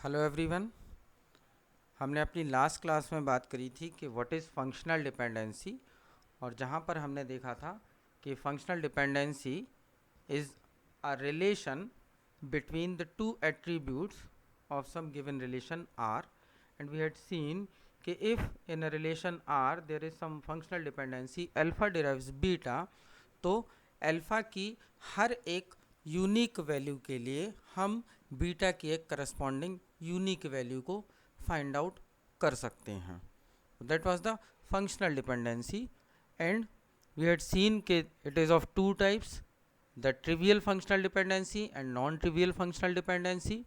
Hello everyone. हमने अपनी last class में बात करी थी कि व्हाट इज़ फंक्शनल डिपेंडेंसी, और जहाँ पर हमने देखा था कि functional dependency is a relation between the two attributes of some given relation R, and we had seen कि if in a relation R there is some functional dependency alpha derives beta, तो alpha की हर एक unique value के लिए हम beta की एक corresponding unique value को फाइंड आउट कर सकते हैं. That was the functional dependency, and we had seen कि it is of two types, the trivial functional dependency and non trivial functional dependency.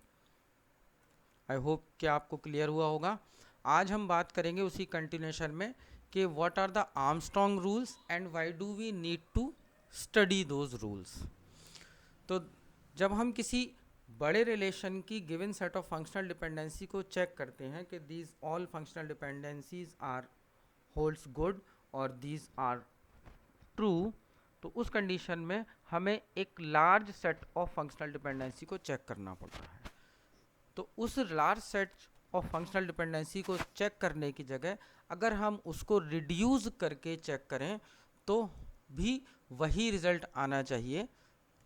I hope कि आपको clear हुआ होगा. आज हम बात करेंगे उसी कंटिन्यूशन में कि what are the Armstrong rules and why do we need to study those rules. तो जब हम किसी बड़े रिलेशन की given set of functional dependency को चेक करते हैं कि these all functional dependencies are holds good और दीज आर ट्रू, तो उस कंडीशन में हमें एक large set of functional dependency को चेक करना पड़ता है. तो उस large set of functional dependency को चेक करने की जगह अगर हम उसको रिड्यूस करके चेक करें तो भी वही रिजल्ट आना चाहिए,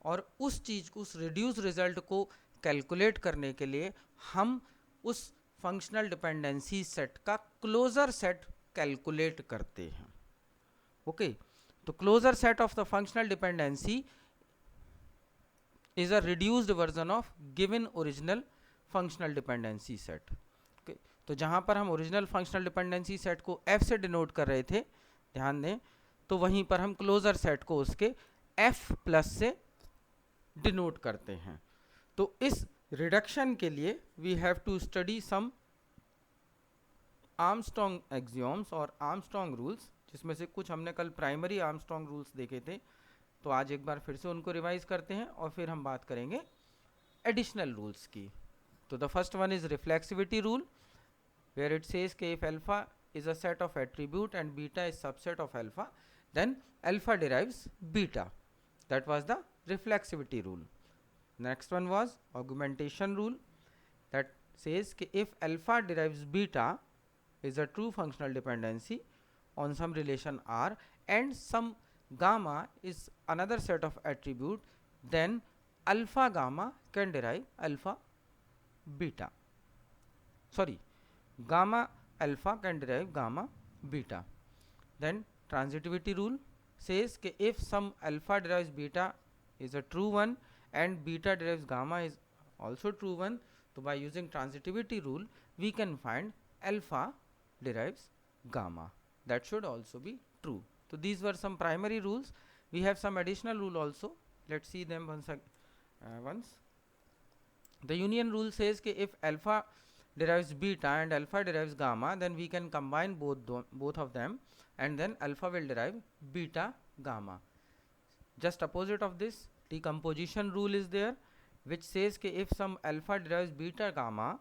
और उस चीज़ को, उस रिड्यूस रिजल्ट को कैलकुलेट करने के लिए हम उस फंक्शनल डिपेंडेंसी सेट का क्लोजर सेट कैलकुलेट करते हैं. ओके, तो closure set of the functional dependency is a reduced version of given original functional dependency set. Okay, तो जहाँ पर हम ओरिजिनल फंक्शनल डिपेंडेंसी सेट को f से डिनोट कर रहे थे, ध्यान दें, तो वहीं पर हम क्लोजर सेट को उसके f प्लस से डिनोट करते हैं. तो इस रिडक्शन के लिए we have to study some Armstrong axioms और आर्मस्ट्रॉन्ग रूल्स, जिसमें से कुछ हमने कल प्राइमरी आर्मस्ट्रॉन्ग रूल्स देखे थे, तो आज एक बार फिर से उनको रिवाइज करते हैं और फिर हम बात करेंगे एडिशनल रूल्स की. तो the first one is reflexivity rule, where it says कि if alpha is a set of attribute and beta is subset of alpha, then alpha derives beta. That was the reflexivity rule. Next one was augmentation rule, that says कि if alpha derives beta is a true functional dependency on some relation R and some gamma is another set of attribute, then alpha gamma can derive alpha beta. Sorry, gamma alpha can derive gamma beta. Then transitivity rule says कि if some alpha derives beta is a true one and beta derives gamma is also true one, so by using transitivity rule we can find alpha derives gamma. That should also be true. So these were some primary rules. We have some additional rule also. Let's see them once. The union rule says कि if alpha derives beta and alpha derives gamma, then we can combine both of them, and then alpha will derive beta gamma. Just opposite of this, decomposition rule is there, which says कि if some alpha derives beta gamma,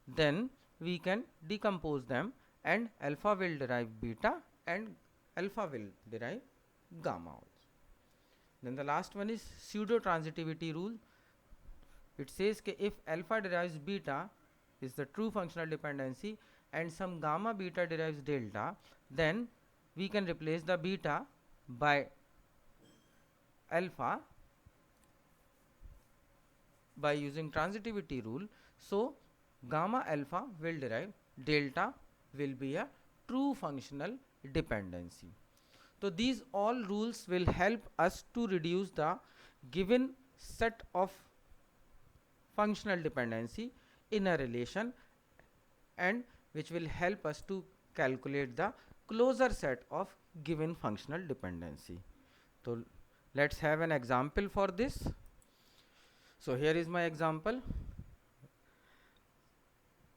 then we can decompose them and alpha will derive beta and alpha will derive gamma also. Then the last one is pseudo transitivity rule. It says कि if alpha derives beta is the true functional dependency and some gamma beta derives delta, then we can replace the beta by alpha by using transitivity rule. So gamma alpha will derive delta will be a true functional dependency. So these all rules will help us to reduce the given set of functional dependency in a relation, and which will help us to calculate the closure set of given functional dependency. So let's have an example for this. So here is my example.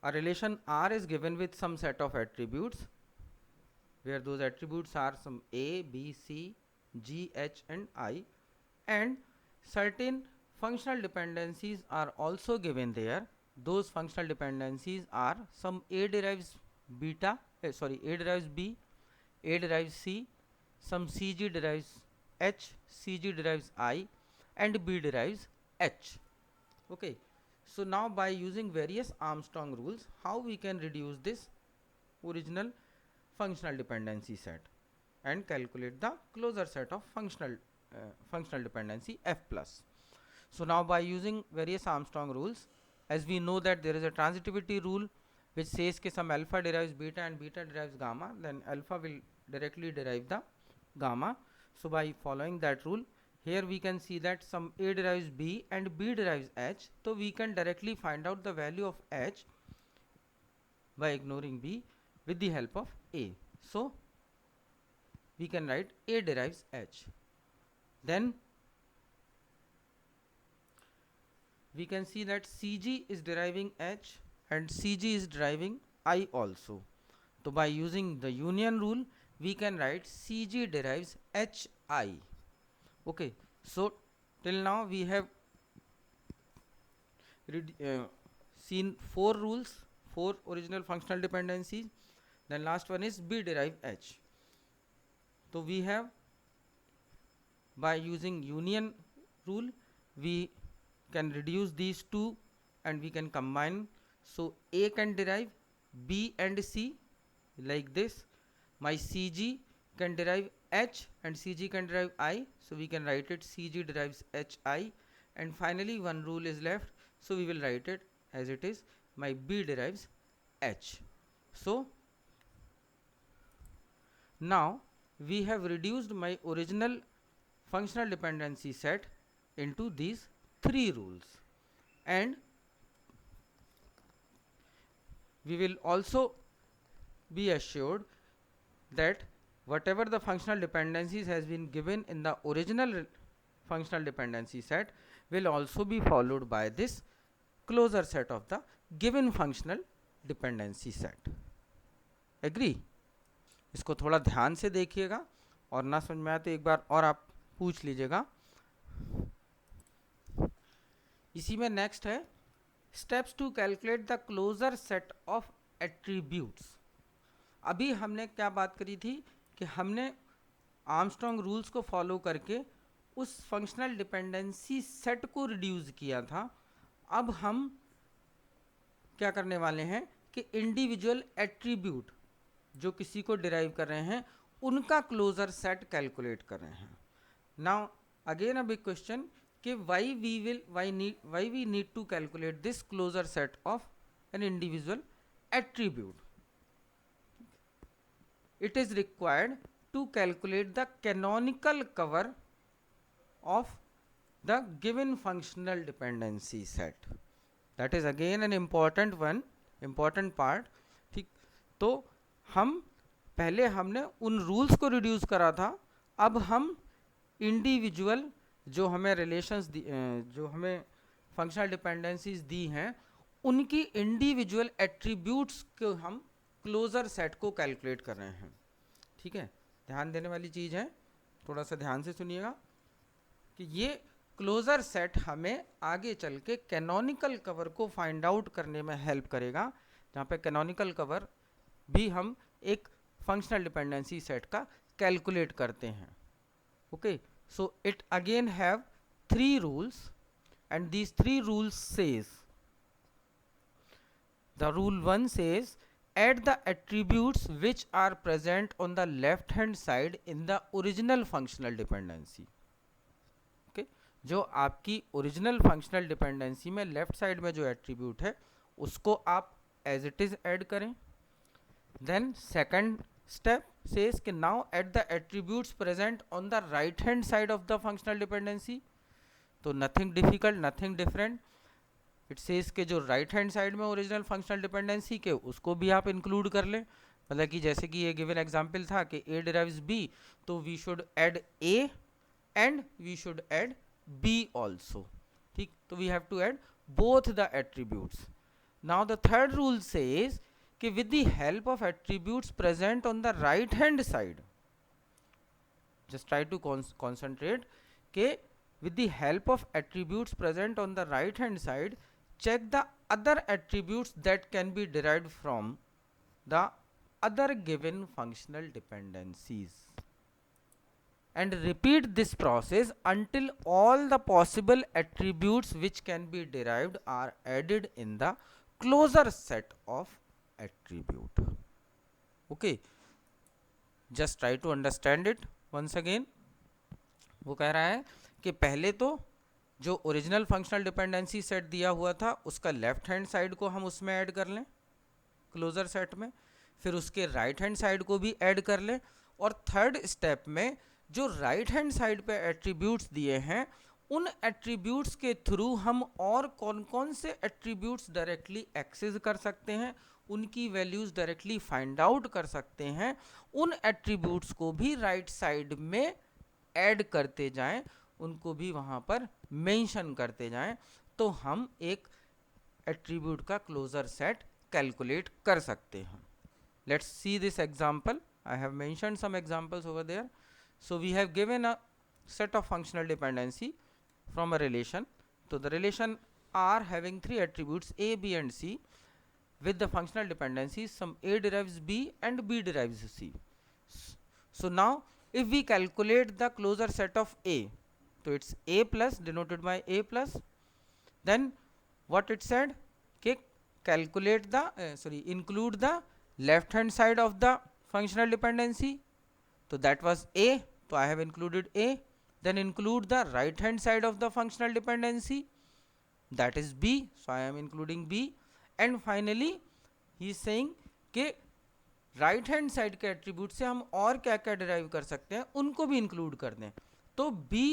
A relation R is given with some set of attributes, where those attributes are some A, B, C, G, H and I, and certain functional dependencies are also given there. Those functional dependencies are some A derives beta, A derives B, A derives C, some CG derives H, CG derives I, and B derives H. Okay, So now by using various Armstrong rules, how we can reduce this original functional dependency set and calculate the closure set of functional dependency F plus. So now by using various Armstrong rules, as we know that there is a transitivity rule which says that some alpha derives beta and beta derives gamma, then alpha will directly derive the gamma. So by following that rule, here we can see that some A derives B and B derives H. So we can directly find out the value of H by ignoring B with the help of A. So we can write A derives H. Then we can see that CG is deriving H and CG is deriving I also. So by using the union rule, we can write CG derives HI. Okay, so till now we have seen four rules, four original functional dependencies. Then last one is B derive H. So we have, by using union rule, we can reduce these two and we can combine. So A can derive B and C like this. My CG can derive H and CG can derive I. So we can write it CG derives HI. And finally one rule is left. So we will write it as it is. My B derives H. So now we have reduced my original functional dependency set into these three rules, and we will also be assured that whatever the functional dependencies has been given in the original functional dependency set will also be followed by this closure set of the given functional dependency set. Agree? इसको थोड़ा ध्यान से देखिएगा और ना समझ में आए तो एक बार और आप पूछ लीजिएगा. इसी में नेक्स्ट है steps to calculate the closure set of attributes. अभी हमने क्या बात करी थी कि हमने आर्मस्ट्रॉन्ग रूल्स को फॉलो करके उस फंक्शनल डिपेंडेंसी सेट को रिड्यूस किया था. अब हम क्या करने वाले हैं कि इंडिविजुअल एट्रीब्यूट जो किसी को डिराइव कर रहे हैं उनका क्लोजर सेट कैलकुलेट कर रहे हैं. Now again a big question कि why we need to calculate this closure set of an individual attribute. It is required to calculate the canonical cover of the given functional dependency set. That is again an important part. ठीक, तो हम पहले हमने उन rules को reduce करा था. अब हम इंडिविजुअल जो हमें रिलेशंस जो हमें फंक्शनल डिपेंडेंसीज दी हैं उनकी इंडिविजुअल एट्रीब्यूट्स को हम क्लोजर सेट को कैलकुलेट कर रहे हैं. ठीक है, ध्यान देने वाली चीज़ है, थोड़ा सा ध्यान से सुनिएगा कि ये क्लोजर सेट हमें आगे चल के कैनोनिकल कवर को फाइंड आउट करने में हेल्प करेगा, जहाँ पे कैनोनिकल कवर भी हम एक फंक्शनल डिपेंडेंसी सेट का कैलकुलेट करते हैं. Okay, so it again have three rules, and these three rules says, the rule 1 says add the attributes which are present on the left hand side in the original functional dependency. okay, जो आपकी original functional dependency में left side में जो attribute है उसको आप as it is add करें. Then second step says कि now add the attributes present on the right hand side of the functional dependency. तो nothing difficult, nothing different. It says कि जो right hand side में original functional dependency के उसको भी आप include कर लें. मतलब कि जैसे कि ये given example था कि A derives B, तो we should add A and we should add B also. ठीक, तो we have to add both the attributes. Now the third rule says कि with the help of attributes present on the right hand side, just try to concentrate कि with the help of attributes present on the right hand side, check the other attributes that can be derived from the other given functional dependencies. and repeat this process until all the possible attributes which can be derived are added in the closer set of attribute. Okay, just try to understand it once again. वो कह रहा है कि पहले तो जो original functional dependency set दिया हुआ था उसका लेफ्ट हैंड साइड को हम उसमें ऐड कर लें क्लोजर सेट में, फिर उसके राइट हैंड साइड को भी ऐड कर लें, और थर्ड स्टेप में जो राइट हैंड साइड पे एट्रीब्यूट्स दिए हैं उन एट्रीब्यूट्स के थ्रू हम और कौन कौन से एट्रीब्यूट्स डायरेक्टली एक्सेस कर सकते हैं, उनकी वैल्यूज़ डायरेक्टली फाइंड आउट कर सकते हैं, उन एट्रीब्यूट्स को भी राइट साइड में ऐड करते जाएं, उनको भी वहाँ पर मेंशन करते जाएं, तो हम एक एट्रीब्यूट का क्लोजर सेट कैलकुलेट कर सकते हैं. Let's see this example. I have mentioned some examples over there. So we have given a set of functional dependency from a relation. So the relation R having three attributes A, B and C with the functional dependencies some A derives B and B derives C. So now if we calculate the closure set of A, so it's A plus denoted by A plus, then what it said, okay, calculate the include the left hand side of the functional dependency. So that was A, so I have included A. Then include the right hand side of the functional dependency, that is B, so I am including B. And finally he is saying कि right hand side के attribute से हम और क्या क्या derive कर सकते हैं उनको भी इंक्लूड कर दें. तो B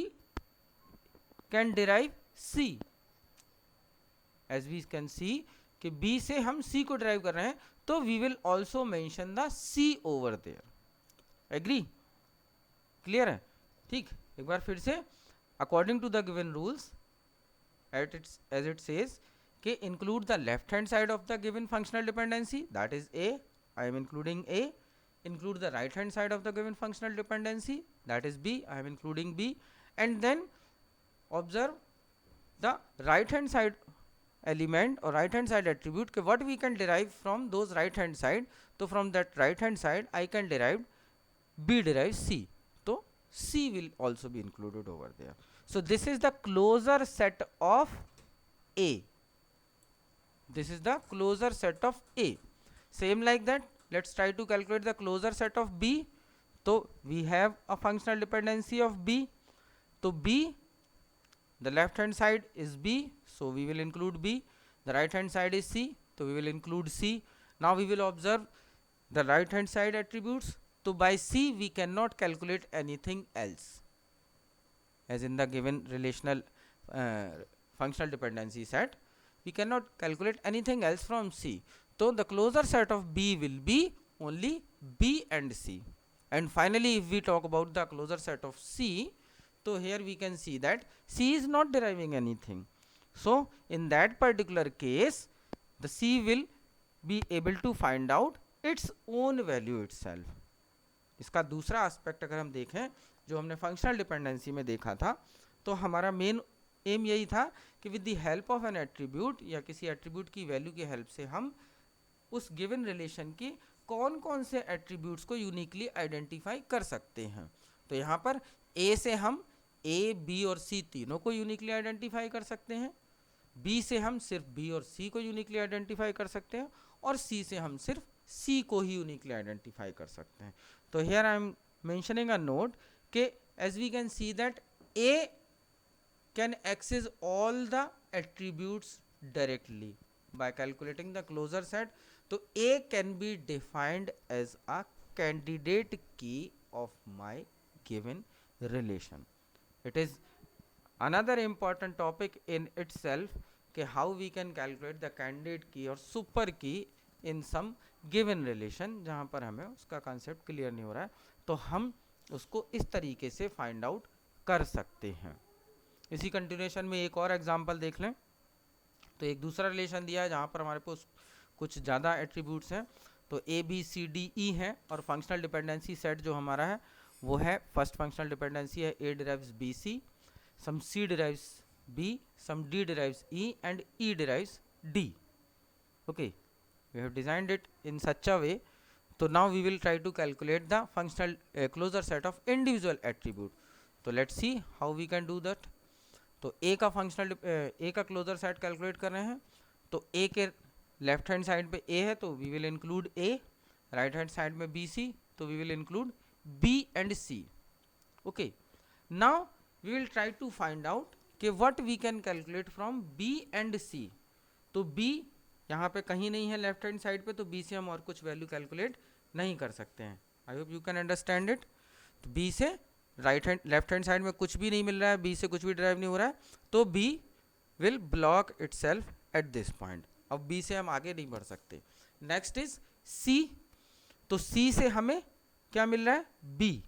can derive C, as we can see कि B से हम C को डिराइव कर रहे हैं, तो we will also mention the C over there. Agree? Clear है? ठीक, एक बार फिर से according to the given rules as it says कि include the left hand side of the given functional dependency, that is A, I am including A. Include the right hand side of the given functional dependency, that is B, I am including B. And then observe the right hand side element or right hand side attribute ke what we can derive from those right hand side. So from that right hand side I can derive B derives C, so C will also be included over there. So this is the closure set of A. This is the closure set of A. Same like that, let's try to calculate the closure set of B. So we have a functional dependency of B. So B, the left hand side is B, so we will include B. The right hand side is C, so we will include C. Now we will observe the right hand side attributes. So by C we cannot calculate anything else, as in the given relational functional dependency set we cannot calculate anything else from C. So the closure set of B will be only B and C. And finally if we talk about the closure set of C, so here we can see that C is not deriving anything. So in that particular case the C will be able to find out its own value itself. इसका दूसरा aspect अगर हम देखें जो हमने functional dependency में देखा था, तो हमारा मेन एम यही था कि with the help of N attribute या किसी एट्रीब्यूट की वैल्यू की हेल्प से हम उस गिवन रिलेशन की कौन कौन से एट्रीब्यूट्स को यूनिकली आइडेंटिफाई कर सकते हैं. तो यहाँ पर A से हम A, B और C तीनों को यूनिकली आइडेंटिफाई कर सकते हैं, B से हम सिर्फ B और C को यूनिकली आइडेंटिफाई कर सकते हैं, और C से हम सिर्फ C को ही यूनिकली आइडेंटिफाई कर सकते हैं. तो here I am mentioning a note कि as we can see that A can access all the attributes directly by calculating the closure set. So A can be defined as a candidate key of my given relation. It is another important topic in itself कि how we can calculate the candidate key or super key in some given relation. जहाँ पर हमें उसका concept clear नहीं हो रहा है, तो हम उसको इस तरीके से find out कर सकते हैं. इसी कंटिन्यूएशन में एक और एग्जांपल देख लें. तो एक दूसरा रिलेशन दिया है जहाँ पर हमारे पास कुछ ज़्यादा एट्रीब्यूट्स हैं. तो A, B, C, D, E हैं, और फंक्शनल डिपेंडेंसी सेट जो हमारा है वो है, फर्स्ट फंक्शनल डिपेंडेंसी है A derives B C, some C derives B, some D derives E and E derives D. Okay, we have designed it in such a way तो now we will try to calculate the functional closure set of individual attribute. तो let's see how we can do that. तो A का functional A का closure set calculate कर रहे हैं. तो ए के लेफ्ट हैंड साइड पे ए है, तो we will include A. Right hand side में बी सी, तो we will include B and C. Okay, now we will try to find out कि what we can calculate from B and C. तो B यहाँ पे कहीं नहीं है left hand side पे, तो बी से हम और कुछ वैल्यू कैलकुलेट नहीं कर सकते हैं. आई hope you can understand it. तो बी से right hand left hand side में कुछ भी नहीं मिल रहा है, बी से कुछ भी ड्राइव नहीं हो रहा है, तो B will block itself at this point. अब बी से हम आगे नहीं बढ़ सकते. Next is C. तो सी से हमें क्या मिल रहा है? बी.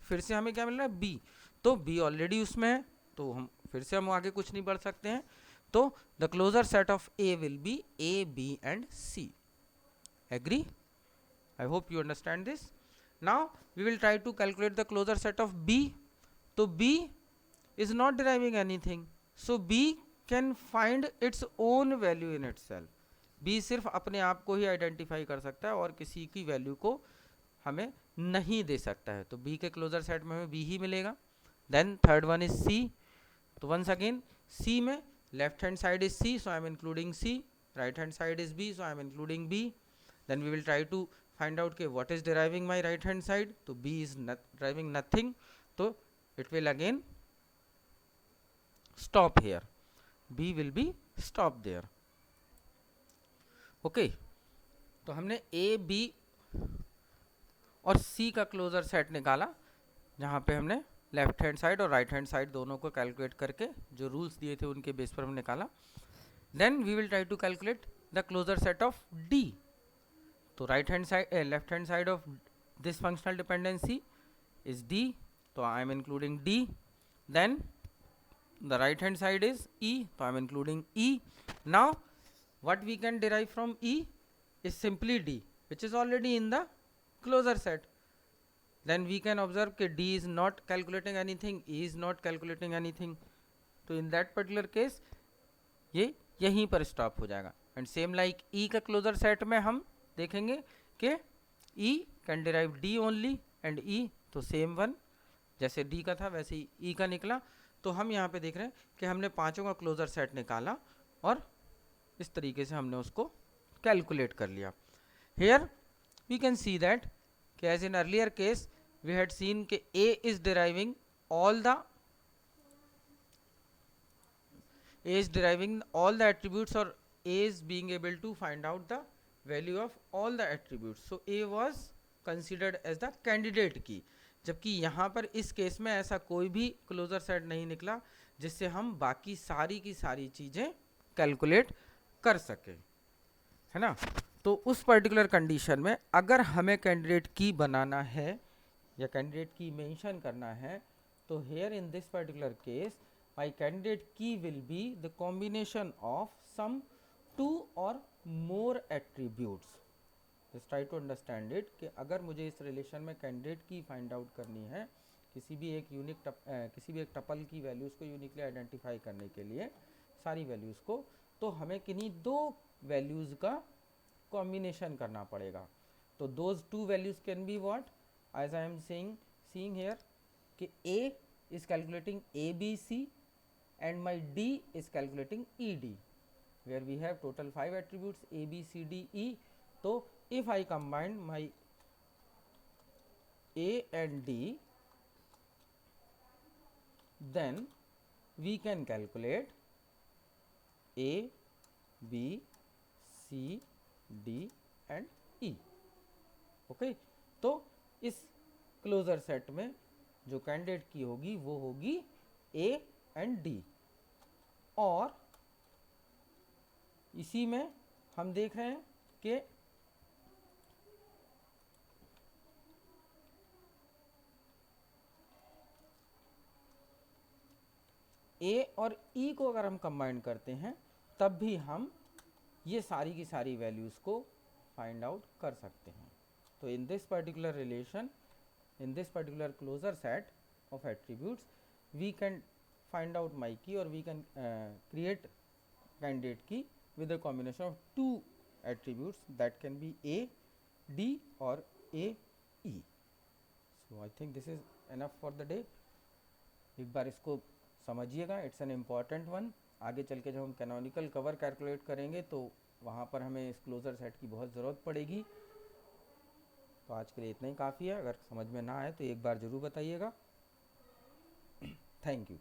फिर से हमें क्या मिल रहा है? बी. तो बी ऑलरेडी उसमें है, तो हम फिर से हम आगे कुछ नहीं बढ़ सकते हैं. तो the closure set of A will be A B and C. Agree? I hope you understand this. Now we will try to calculate the closure set of B. तो B is not deriving anything, so B can find its own value in itself. B सिर्फ अपने आप को ही identify कर सकता है और किसी की वैल्यू को हमें नहीं दे सकता है. तो बी के क्लोजर सेट में हमें बी ही मिलेगा. Then third one is C. तो वंस अगेन सी में left hand side is C, so I am including C. Right hand side is B, so I am including B. Then we will try to find out के what is deriving my right hand side. तो B is driving nothing, तो it will again stop here. B will be stop there. Okay, तो हमने A, B और C का closure set निकाला, जहाँ पे हमने लेफ्ट हैंड साइड और राइट हैंड साइड दोनों को कैलकुलेट करके जो रूल्स दिए थे उनके बेस पर हम निकाला. Then we will try to calculate the closure set of D. तो right hand side left hand side of this functional dependency is D, तो I am including D. Then the right hand side is E, so I am including E. Now what we can derive from E is simply D, which is already in the closure set. Then we can observe that D is not calculating anything, E is not calculating anything. तो in that particular case ये यहीं पर stop हो जाएगा. And same like E का closure set में हम देखेंगे कि E can derive D only and E, तो सेम वन जैसे D का था वैसे ही E का निकला. तो हम यहाँ पे देख रहे हैं कि हमने पांचों का क्लोजर सेट निकाला और इस तरीके से हमने उसको कैलकुलेट कर लिया. Here we can see that कि as in earlier case we had seen कि A is deriving all the attributes और A is being able to find out the value of all the attributes. So A was considered as the candidate key. जबकि यहाँ पर इस case में ऐसा कोई भी क्लोजर सेट नहीं निकला जिससे हम बाकी सारी की सारी चीज़ें कैलकुलेट कर सके, है ना. तो उस पर्टिकुलर कंडीशन में अगर हमें कैंडिडेट की बनाना है या कैंडिडेट की मेंशन करना है, तो here in this particular case my candidate key will be the combination of some 2 और more attributes. Just try to understand it कि अगर मुझे इस रिलेशन में कैंडिडेट की फाइंड आउट करनी है किसी भी एक टपल की वैल्यूज़ को यूनिकली आइडेंटिफाई करने के लिए सारी वैल्यूज़ को, तो हमें किन्हीं 2 वैल्यूज़ का कॉम्बिनेशन करना पड़ेगा. तो those 2 values can be what, as I am seeing here कि A is calculating ABC and my D is calculating ED, where we have total 5 attributes A, B, C, D, E. So if I combine my A and D, then we can calculate A, B, C, D and E. Okay, तो इस closure set में जो candidate की होगी वो होगी A and D. और इसी में हम देख रहे हैं कि A और E को अगर हम कंबाइन करते हैं तब भी हम ये सारी की सारी वैल्यूज़ को फाइंड आउट कर सकते हैं. तो इन this particular relation, in this particular closure set of attributes, we can find out my key or we can create candidate key with a combination of 2 attributes that can be A, D और A E. So I think this is enough for the day. एक बार इसको समझिएगा, it's an important one. आगे चल के जब हम canonical cover calculate करेंगे तो वहाँ पर हमें इस क्लोजर सेट की बहुत ज़रूरत पड़ेगी. तो आज के लिए इतना ही काफ़ी है. अगर समझ में ना आए तो एक बार ज़रूर बताइएगा. Thank you.